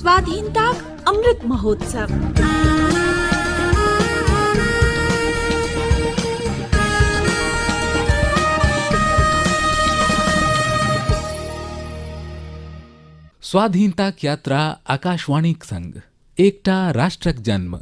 स्वाधीनताक अमृत महोत्सव। स्वाधीनताक यात्रा आकाशवाणीक संग एकटा राष्ट्रक जन्म।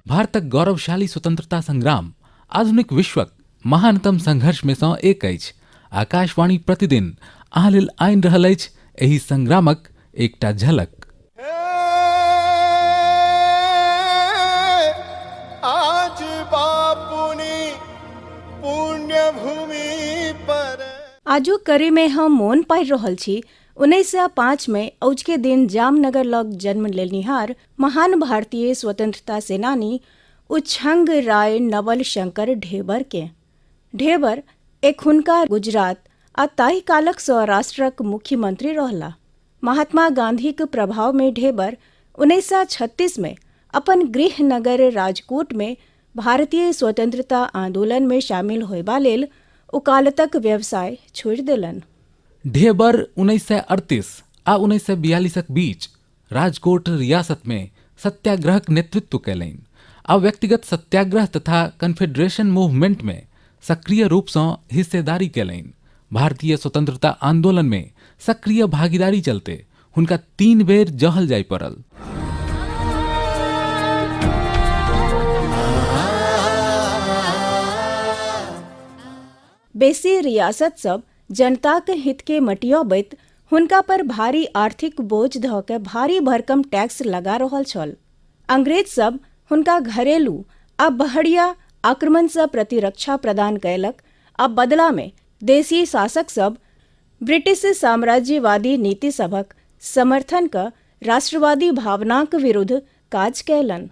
भारतक गौरवशाली स्वतंत्रता संग्राम आधुनिक विश्वक महानतम संघर्ष में सँ एक अछि। आकाशवाणी प्रतिदिन अहाँ लेल आनि रहल अछि एहि संग्रामक एकटा झलक। आज बापुनी पुण्य भूमि पर आजू करी में हम मोन पारि रहल छी 1905 में औजके दिन जामनगर लग जन्म लेनिहार महान भारतीय स्वतंत्रता सेनानी उच्छंग राय नवल शंकर ढेबर के। ढेबर एक हुनका गुजरात आ ताहि कालक सौराष्ट्रक मुख्यमंत्री रहला। महात्मा गांधीक प्रभाव में ढेबर 1936 में अपन गृह नगर राजकोट में भारतीय स्वतंत्रता आंदोलन में शामिल होयबा लेल उकालतक व्यवसाय छोड़ि देलन। ढेबर 1938 आ 1942 बीच राजकोट रियासत में सत्याग्रहक नेतृत्व कयलनि आ व्यक्तिगत सत्याग्रह तथा कन्फेडरेशन मूवमेंट में सक्रिय रूप से हिस्सेदारी कयलनि। भारतीय स्वतंत्रता आंदोलन में सक्रिय भागीदारी चलते हुनका 3 बेर जहल जाय पड़ल। बेसी रियासत सब जनताक हित के मटियबैत हुनका पर भारी आर्थिक बोझ ध के भारी भरकम टैक्स लगा रहल छल। अंग्रेज सब हुनका घरेलू आ बहरिया आक्रमण से प्रतिरक्षा प्रदान कयलक आ बदला में देशी शासक सब ब्रिटिश साम्राज्यवादी नीति सभक समर्थन क राष्ट्रवादी भावनाक विरुद्ध काज कयलन।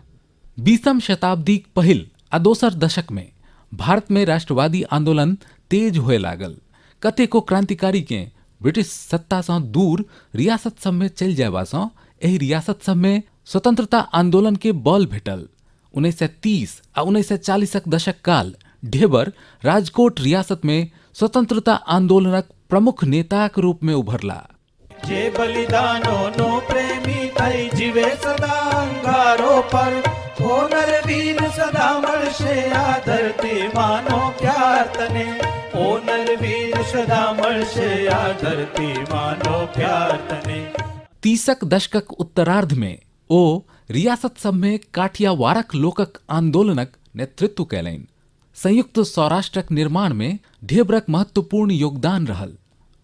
20वीं शताब्दीक पहिल आ दोसर दशक में भारत में राष्ट्रवादी आंदोलन तेज होए लागल। कतेको क्रांतिकारी के ब्रिटिश सत्ता से दूर रियासत सब में चल जायबा से एहि रियासत सब में स्वतंत्रता आंदोलन के बल भेटल। 1930 आ 1940 दशक काल ढेबर राजकोट रियासत में स्वतंत्रता आंदोलनक प्रमुख नेताक रूप में उभरला। जे बलिदानो नो प्रेमी तई जीवे सदा अंगारो पर ओ नरवीर सदा मरशे आ धरती मानो प्यार तने ओ नरवीर सदा मरशे आ धरती मानो प्यार तने। 30 दशकक उत्तरार्ध में ओ रियासत सब में काठियावाड़क लोकक आंदोलनक नेतृत्व कयलनि। संयुक्त सौराष्ट्रक निर्माण में ढेबरक महत्वपूर्ण योगदान रहल।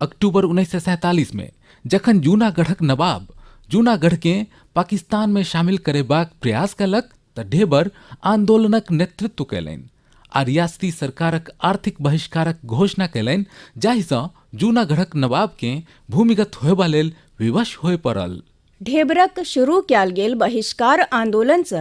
अक्टूबर 1947 में जखन जूनागढ़क नवाब जूनागढ़ के पाकिस्तान में शामिल करेबाक प्रयास कयलक त ढेबर आंदोलनक नेतृत्व कयलनि आ रियासती सरकारक आर्थिक बहिष्कारक घोषणा कयलनि, जाहि सँ जूनागढ़क नवाब के भूमिगत होयबा लेल विवश होय पड़ल। ढेबरक शुरू कयल गेल बहिष्कार आंदोलन से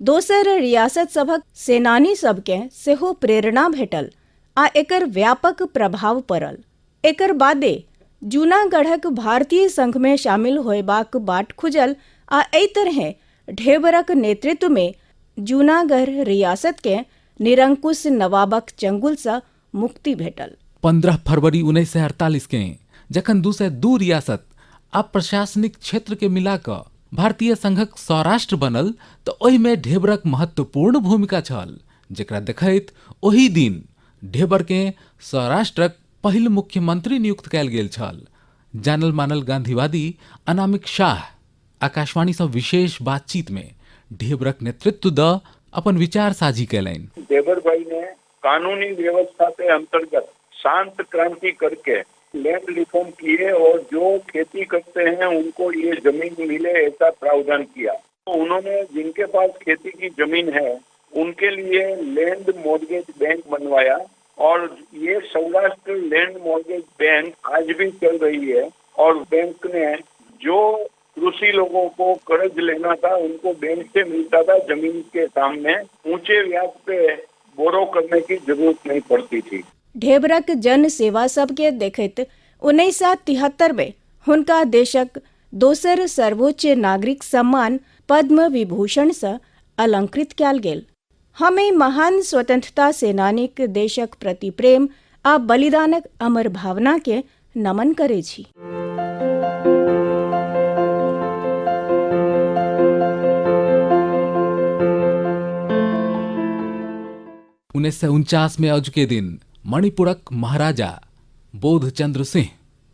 दोसर रियासत सभक सेनानी सबके सेहो प्रेरणा भेटल आ एकर व्यापक प्रभाव पड़ल। एकर बादे जूनागढ़क भारतीय संघ में शामिल होयबाक बाट खुजल आ एहि तरहे ढेबरक नेतृत्व में जूनागढ़ रियासत के निरंकुश नवाबक चंगुल से मुक्ति भेटल। 15 फरवरी 1948 के जखन 202 रियासत आ प्रशासनिक क्षेत्र के मिलाकर भारतीय संघक सौराष्ट्र बनल तो ओहि में ढेबरक महत्वपूर्ण भूमिका छल, जेकरा देखैत ओहि दिन ढेबर के सौराष्ट्रक पहिल मुख्यमंत्री नियुक्त कयल गेल छल। जानल मानल गांधीवादी अनामिक शाह आकाशवाणी से विशेष बातचीत में ढेबरक नेतृत्व द अपन विचार साझी कयलनि। ढेबर भाई ने कानूनी व्यवस्था के अंतर्गत शांत क्रांति करके लैंड रिफॉर्म किए और जो खेती करते हैं उनको ये जमीन मिले ऐसा प्रावधान किया। तो उन्होंने जिनके पास खेती की जमीन है उनके लिए लैंड मॉर्गेज बैंक बनवाया और ये सौराष्ट्र लैंड मॉर्गेज बैंक आज भी चल रही है। और बैंक ने जो कृषि लोगों को कर्ज लेना था उनको बैंक से मिलता था, जमीन के सामने ऊंचे ब्याज पे बोरो करने की जरूरत नहीं पड़ती थी। ढेबरक जन सेवा सब के देखैत 1973 में हुनका देशक दोसर सर्वोच्च नागरिक सम्मान पद्म विभूषण से अलंकृत कयल गेल। हमें महान स्वतंत्रता सेनानीक देशक प्रति प्रेम आ बलिदानक अमर भावना के नमन करे छी। 1949 में अजुके दिन मणिपुरक महाराजा बोधचंद्र सिंह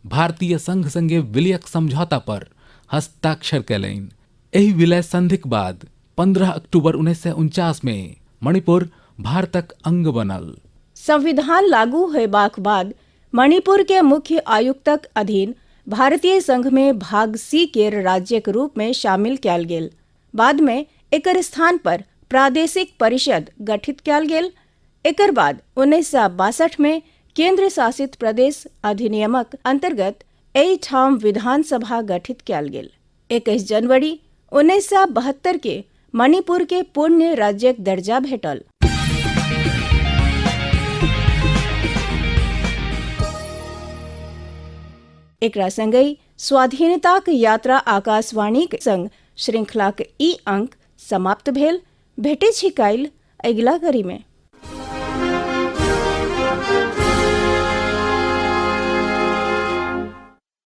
भारतीय संघ संगे विलयक समझौता पर हस्ताक्षर कयलनि। एहि विलय संधिक बाद 15 अक्टूबर 1949 में मणिपुर भारतक अंग बनल। संविधान लागू होयबाक बाद मणिपुर के मुख्य आयुक्तक अधीन भारतीय संघ में भाग सी केर राज्यक रूप में शामिल कयल गेल। बाद में एकर स्थान पर प्रादेशिक परिषद गठित कयल गेल। एकर बाद 1962 में केंद्र शासित प्रदेश अधिनियमक अंतर्गत एहि ठाम विधानसभा गठित कयल गेल। 21 जनवरी 1972 के मणिपुर के पूर्ण राज्यक दर्जा भेटल। एकरा संगई स्वाधीनताक यात्रा आकाशवाणीक संग श्रृंखलाक ई अंक समाप्त भेल। भेटे छी काल्हि अगिला कड़ी में।